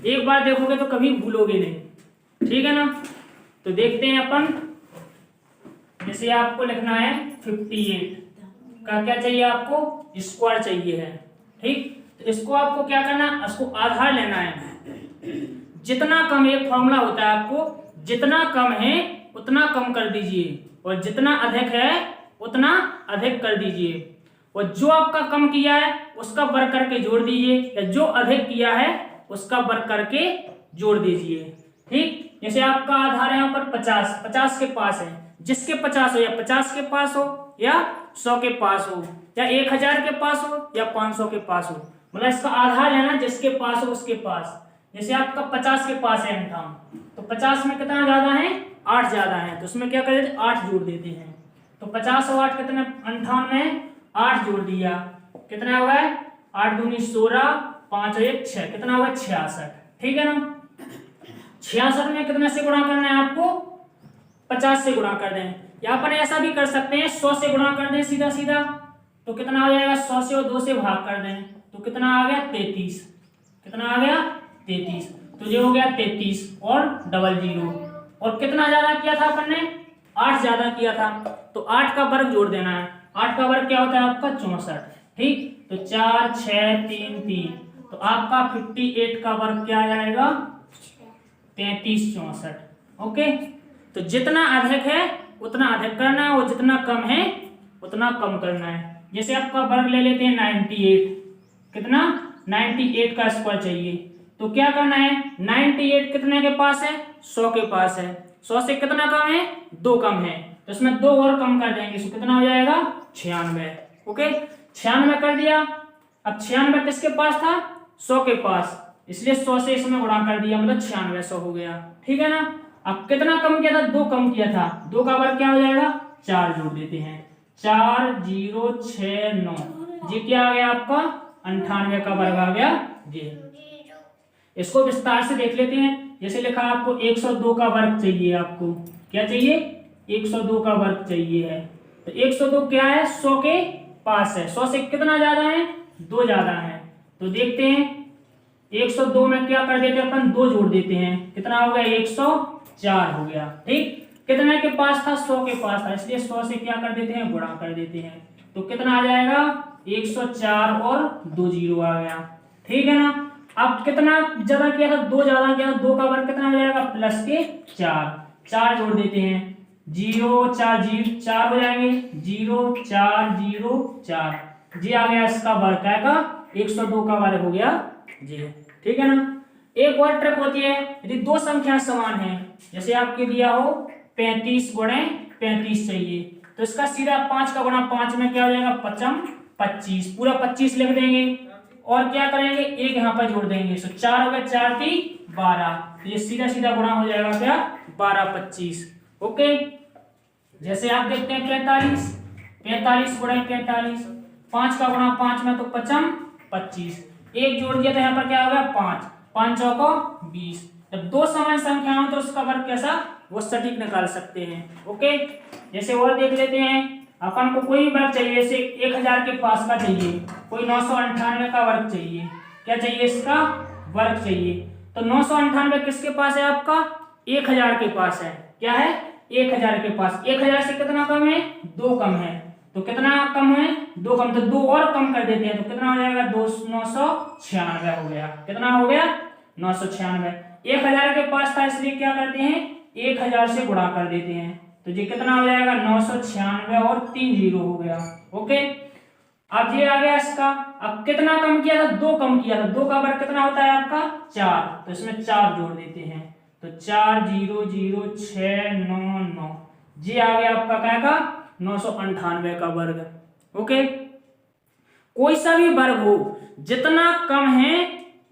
एक बार देखोगे तो कभी भूलोगे नहीं, ठीक है ना। तो देखते हैं अपन, जैसे आपको लिखना है 58 का क्या चाहिए, आपको स्क्वायर चाहिए है, ठीक। तो इसको आपको क्या करना है, इसको आधार लेना है। जितना कम, एक फॉर्मूला होता है आपको, जितना कम है उतना कम कर दीजिए और जितना अधिक है उतना अधिक कर दीजिए, और जो आपका कम किया है उसका वर्ग करके जोड़ दीजिए, या जो अधिक किया है उसका वर्ग करके जोड़ दीजिए, ठीक। जैसे आपका आधार है यहाँ पर 50, 50 के पास है, जिसके 50 हो, या 50 के पास हो, या 100 के पास हो, या 1000 के पास हो, या 500 के पास हो, मतलब इसका आधार है ना, जिसके पास हो उसके पास। जैसे आपका 50 के पास है अंठावन, तो 50 में कितना ज्यादा है, 8 ज्यादा है, तो उसमें क्या कर देते, 8 जोड़ देते हैं। तो 50 और 8 कितने, 58 में 8 जोड़ दिया, कितना हुआ है, 8 दूनी 16, 5 और 1 6, कितना हुआ 66, ठीक है ना। 66 में कितने से गुणा करना है आपको, 50 से गुणा कर दें, या अपन ऐसा भी कर सकते हैं 100 से गुणा कर दें सीधा सीधा, तो कितना हो जाएगा, 100 से और 2 से भाग कर दें तो कितना आ गया 33, कितना आ गया 33, तो ये हो गया 33 और डबल जीरो, और कितना ज्यादा किया था अपन ने, 8 ज्यादा किया था, तो 8 का वर्ग जोड़ देना है। 8 का वर्ग क्या होता है आपका 64, ठीक। तो 4 6 3 3, तो आपका 58 का वर्ग क्या आ जाएगा 33 64, ओके। तो जितना अधिक है उतना अधिक करना है और जितना कम है उतना कम करना है। जैसे आपका वर्ग ले लेते हैं 98, कितना 98 का स्क्वायर चाहिए, तो क्या करना है, 98 कितने के पास है, 100 के पास है, 100 से कितना कम है, 2 कम है, तो इसमें 2 और कम कर देंगे, तो कितना हो जाएगा 96, ओके। 96 कर दिया, अब 96 किसके पास था, 100 के पास, इसलिए 100 से इसमें गुणा कर दिया, मतलब 96 100 हो गया, ठीक है ना। अब कितना कम किया था, 2 कम किया था, 2 का वर्ग क्या हो जाएगा 4 जोड़ देते हैं, 4 0 6 9, ये क्या आ गया आपका 98 का वर्ग आ गया ये। इसको विस्तार से देख लेते हैं, जैसे लिखा आपको 102 का वर्ग चाहिए, आपको क्या चाहिए 102 का वर्ग चाहिए है, तो 102 क्या है 100 के पास है, 100 से कितना ज्यादा है 2 ज्यादा है, तो देखते हैं 102 में क्या कर देते हैं अपन 2 जोड़ देते हैं, कितना हो गया 104 हो गया, ठीक। कितने के पास था 100 के पास था, इसलिए 100 से क्या कर देते हैं गुणा कर देते हैं, तो कितना आ जाएगा 104 और 2 जीरो आ गया, ठीक है ना। अब कितना ज्यादा किया था 2 ज्यादा किया था, 2 का वर्ग कितना हो जाएगा प्लस के 4, 4 जोड़ देते हैं, 0 4 0 4 हो जाएंगे, 0 4 0 4, जी आ गया इसका वर्ग आएगा 102 का वर्ग हो गया जी, ठीक है ना। एक और ट्रिक होती है, यदि दो संख्या समान है, जैसे आपके दिया हो 35 गुणे 35 चाहिए, तो इसका सीधा 5 का गुणा 5 में क्या हो जाएगा 5 25, पूरा 25 लिख देंगे, और क्या करेंगे एक यहाँ पर जोड़ देंगे, तो 4 हो गया 4 3 12, तो ये सीधा सीधा गुणा हो जाएगा क्या 12 25, ओके। जैसे आप देखते हैं 45, 45 गुणे 45, 5 का गुणा 5 में तो 5 25, एक जोड़ दिया तो यहाँ पर क्या हो गया 5, 5 चौको 20, जब दो समान संख्या हो तो उसका वर्ग कैसा वो सटीक निकाल सकते हैं, ओके। जैसे और देख लेते हैं, अपन को कोई वर्ग चाहिए, जैसे 1000 के पास का चाहिए, कोई 998 का वर्ग चाहिए, क्या चाहिए इसका वर्ग चाहिए, तो 998 किसके पास है आपका 1000 के पास है, क्या है 1000 के पास, 1000 से कितना कम है 2 कम है, तो कितना कम है 2 कम, तो 2 और कम कर देते हैं, तो कितना हो जाएगा 996 हो गया, कितना हो गया 996, 1000 के पास था इसलिए क्या करते हैं 1000 से गुणा कर देते हैं, तो ये कितना हो जाएगा 996 और 3 जीरो हो गया, ओके। अब ये आ गया इसका, अब कितना कम किया था 2 कम किया था, 2 का वर्ग कितना होता है आपका 4, तो इसमें 4 जोड़ देते हैं, तो 4 0 0 6 9 9, ये आ गया आपका क्या का 998 का वर्ग, ओके। कोई सा भी वर्ग हो, जितना कम है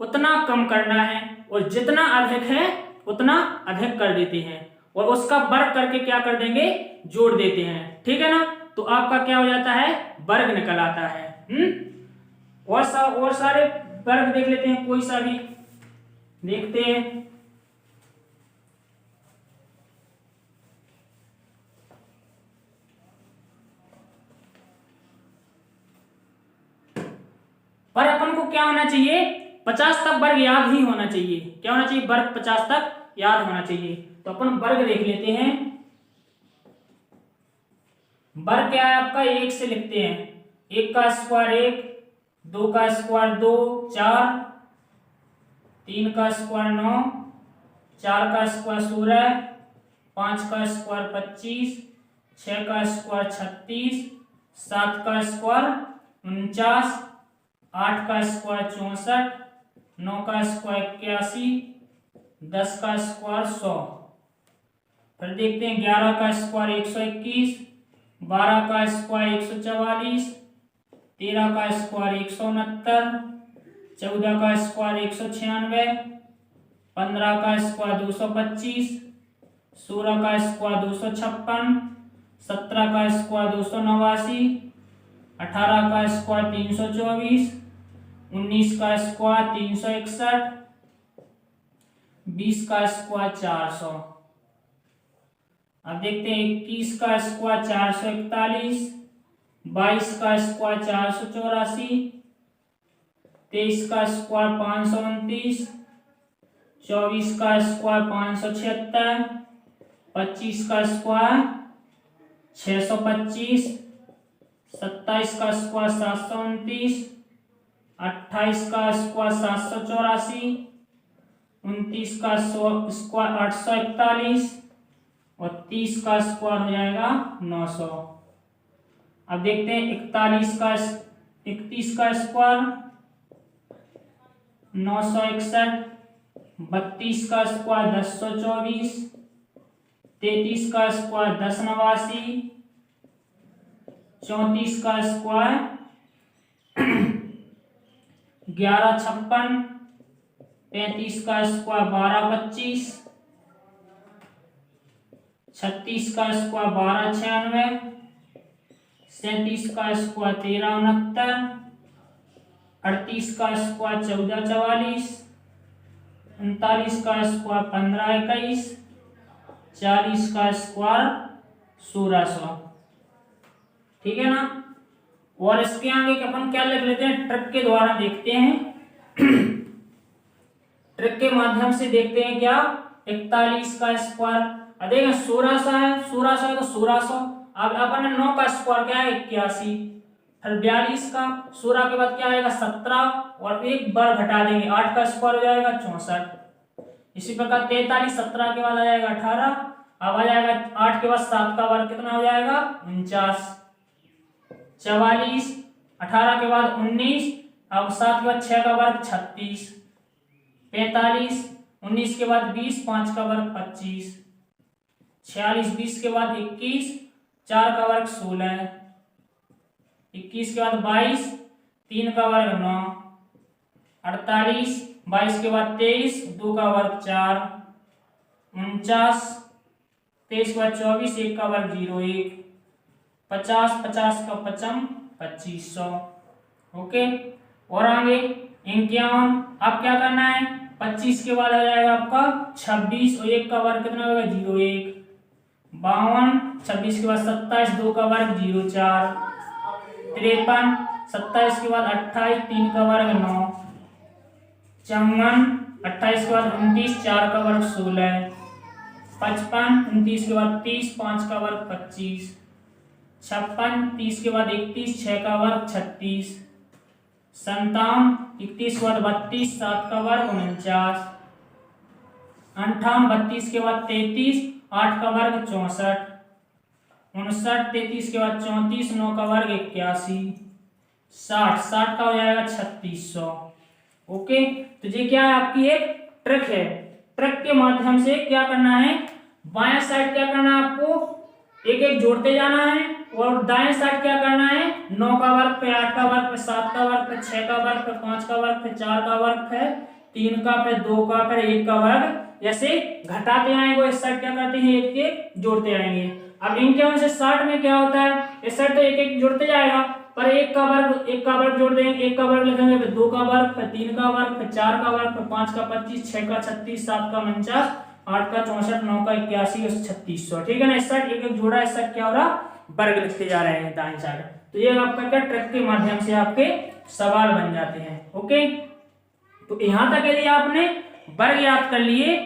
उतना कम करना है और जितना अधिक है उतना अधिक कर देते हैं, और उसका वर्ग करके क्या कर देंगे जोड़ देते हैं, ठीक है ना। तो आपका क्या हो जाता है वर्ग निकल आता है। और सारे वर्ग देख लेते हैं, कोई सा भी देखते हैं, पर अपन को क्या होना चाहिए 50 तक वर्ग याद ही होना चाहिए। क्या होना चाहिए? वर्ग 50 तक याद होना चाहिए। तो अपन वर्ग देख लेते हैं। वर्ग क्या है आपका? 1 से लिखते हैं। 1 का स्क्वायर 1, 2 का स्क्वायर 2, 4, 3 का स्क्वायर 9, 4 का स्क्वायर 16, 5 का स्क्वायर 25, 6 का स्क्वायर 36, 7 का स्क्वायर 49, 8 का स्क्वायर 64, 9 का स्क्वायर 81, 10 का स्क्वायर 100। फिर देखते हैं 11 का स्क्वायर 121, 12 का स्क्वायर 144, 13 का स्क्वायर 169, 14 का स्क्वायर 196, 15 का स्क्वायर 225, 16 का स्क्वायर 256, 17 का स्क्वायर 289, 18 का स्क्वायर 324, 19 का स्क्वायर 361, 20 का स्क्वायर 400। अब देखते हैं 21 का स्क्वायर 441, 22 का स्क्वायर 484, 23 का स्क्वायर 529, 24 का स्क्वायर 576, 25 का स्क्वायर 625, 27 का स्क्वायर 729, 28 का स्क्वायर 784, 29 का स्क्वायर 841 और 30 का स्क्वायर हो जाएगा 900। अब देखते हैं 31 का स्क्वायर 961, 32 का स्क्वायर 1024, 33 का स्क्वायर 1089, 34 का स्क्वायर 1156, 35 का स्क्वायर 1225, 36 का स्क्वायर 1296, 37 का स्क्वायर 1369, 38 का स्क्वायर 1444, 39 का स्क्वायर 1521, 40 का स्क्वायर 1600। ठीक है ना। और इसके आगे अपन क्या लिख लेते हैं? ट्रिक के द्वारा देखते हैं। ट्रिक के माध्यम से देखते हैं क्या? 41 का स्क्वायर देखें 1600 है, 1600 है तो 1600। अब अपन ने 9 का स्क्वायर क्या है? 81। फिर 42 का 16 के बाद क्या आएगा? 17 और एक बार घटा देंगे 8 का स्क्वायर हो जाएगा 64। इसी प्रकार 43 17 के बाद आ जाएगा 18। अब आ जाएगा 8 के बाद 7 का वर्ग कितना हो जाएगा? 49। 44 18 के बाद 19, अब 7 के बाद 6 का वर्ग 36। 45 19 के बाद 20, 5 का वर्ग 25। 46 20 के बाद 21, 4 का वर्ग 16। 21 के बाद 22, 3 का वर्ग 9। 48 22 के बाद 23, 2 का वर्ग 4। 49 23 के बाद 24, 1 का वर्ग 0 1। 50 50 का 55 2500। ओके। और आगे 51। अब क्या करना है? 25 के बाद आ जाएगा आपका 26 और 1 का वर्ग कितना होगा? 0 1। 52 26 के बाद 27, 2 का वर्ग 0 4। 53 27 के बाद 28, 3 का वर्ग 9। 54 28 के बाद 29, 4 का वर्ग 16। 55 29 के बाद 30, 5 का वर्ग 25। 56 30 के बाद 31, 6 का वर्ग 36। 57 31 के बाद 32, 7 का वर्ग 49। 58 32 के बाद 33, 8 का वर्ग 64। 59 33 के बाद 34, 9 का वर्ग 81। 60 का हो जाएगा 3600। ओके। तो ये क्या है? आपकी एक ट्रिक है। ट्रिक के माध्यम से क्या करना है? बाएं साइड क्या करना है आपको? एक एक जोड़ते जाना है। और दाएं साइड क्या करना है? 9 का वर्ग पे 8 का वर्ग पे 7 का वर्ग पे 6 का वर्ग पे 5 का वर्ग पे 4 का वर्ग पे 3 का पे 2 का पे 1 का वर्ग ऐसे घटाते आएंगे। इस साइड क्या करते हैं? एक एक जोड़ते आएंगे। अब इनके वजह से 60 में क्या होता है? इस साइड तो एक एक जोड़ते जाएगा, पर 1 का वर्ग जोड़ देंगे। 1 का वर्ग लिखेंगे, फिर 2 का वर्ग, फिर 3 का वर्ग, फिर 4 का वर्ग, फिर 5 का 25, 6 का 36, 7 का 49, 8 का 64, 9 का 81 और 3600। ठीक है ना। इस साइड एक एक जोड़ा, इस साइड क्या हो रहा? वर्ग लिखते जा रहे हैं दाएं साइड। तो ये आपका क्या ट्रिक के माध्यम से आपके सवाल बन जाते हैं। ओके। तो यहाँ तक यदि आपने वर्ग याद कर लिए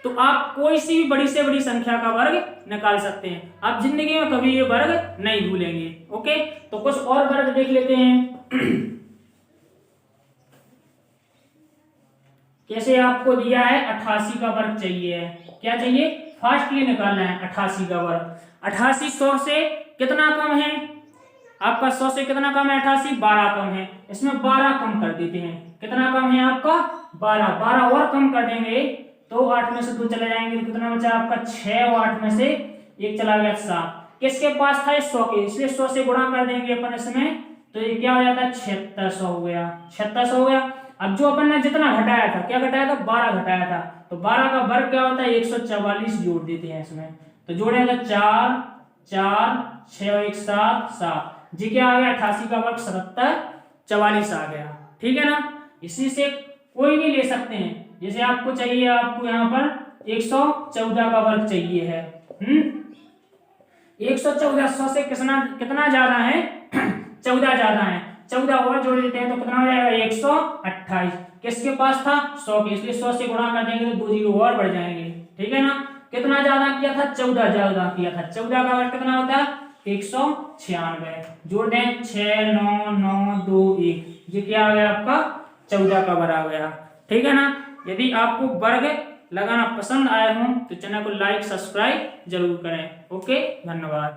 तो आप कोई सी भी बड़ी से बड़ी संख्या का वर्ग निकाल सकते हैं। आप जिंदगी में कभी ये वर्ग नहीं भूलेंगे। ओके, तो कुछ और वर्ग देख लेते हैं। कैसे आपको दिया है 88 का वर्ग चाहिए है। क्या चाहिए? फास्टली निकालना है 88 का वर्ग। 88 100 से कितना कम है? आपका 100 से कितना कम है? 88 12 कम है। इसमें 12 कम कर देते हैं। कितना कम है आपका? 12। 12 और कम कर देंगे तो 8 में से 2 चले जाएंगे तो कितना बचा आपका? 6 और 8 में से 1 चला गया 7। किसके पास था? 100 के, इसलिए 100 से गुणा कर देंगे अपन इसमें, तो ये क्या हो जाता है? 7600 हो गया। 7600 हो गया। अब जो अपन ने जितना घटाया था, क्या घटाया था? 12 घटाया था, तो 12 का वर्ग क्या होता है? 144 जोड़ देते हैं इसमें, तो जोड़ेगा 4 4 6 और 1 7 7। जी क्या आ गया? 88 का वर्ग 77 44 आ गया। ठीक है ना? इसी से कोई भी ले सकते हैं। जैसे आपको चाहिए, आपको यहाँ पर 114 का वर्ग चाहिए है। 114 100 से कितना ज्यादा है? 14 ज्यादा है। 14 और जोड़ देते हैं तो कितना हो जाएगा? 128। किसके पास था? 100 के, इसलिए 100 से गुणा कर देंगे तो 2 जीरो और बढ़ जाएंगे। ठीक है ना? कितना ज्यादा किया था? 14 ज्यादा किया था। 14 का वर्ग कितना होता है? 196। जोड़ दें 6 9 9 2 1। ये क्या आ गया आपका? 14 का वर्ग आ गया। ठीक है ना? यदि आपको वर्ग लगाना पसंद आया हो तो चैनल को लाइक सब्सक्राइब जरूर करें। ओके, धन्यवाद।